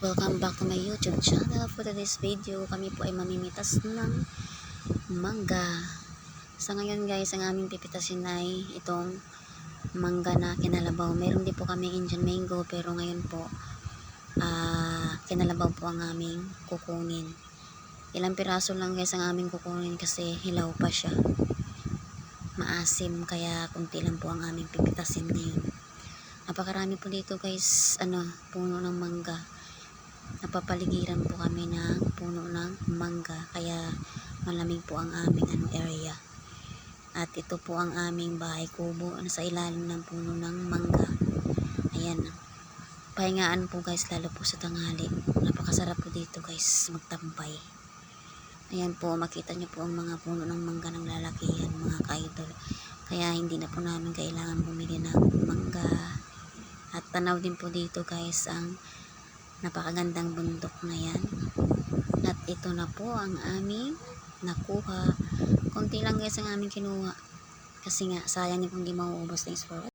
welcome back to my YouTube channel. For today's video, kami po ay mamimitas ng mangga. Sa ngayon guys, ang aming pipitasin ay itong mangga na kinalabaw. Meron din po kami Indian mango, pero ngayon po kinalabaw po ang aming kukunin. Ilang piraso lang guys ang aming kukunin kasi hilaw pa siya. Maasim, kaya kunti lang po ang aming pipitasin ngayon. Napakarami po dito guys, puno ng mangga. Napapaligiran po kami ng puno ng mangga, kaya malamig po ang aming area. At ito po ang aming bahay kubo sa ilalim ng puno ng mangga. Ayan, pahingaan po guys, lalo po sa tanghali. Napakasarap po dito guys magtampay. Ayan po, makita nyo po ang mga puno ng mangga ng lalakihan mga ka-idol. Kaya hindi na po namin kailangan bumili ng mangga. At tanaw din po dito guys ang napakagandang bundok na yan. At ito na po ang aming nakuha. Konti lang guys ang aming kinuha, kasi nga sayang yung kung di mauubos. Thanks for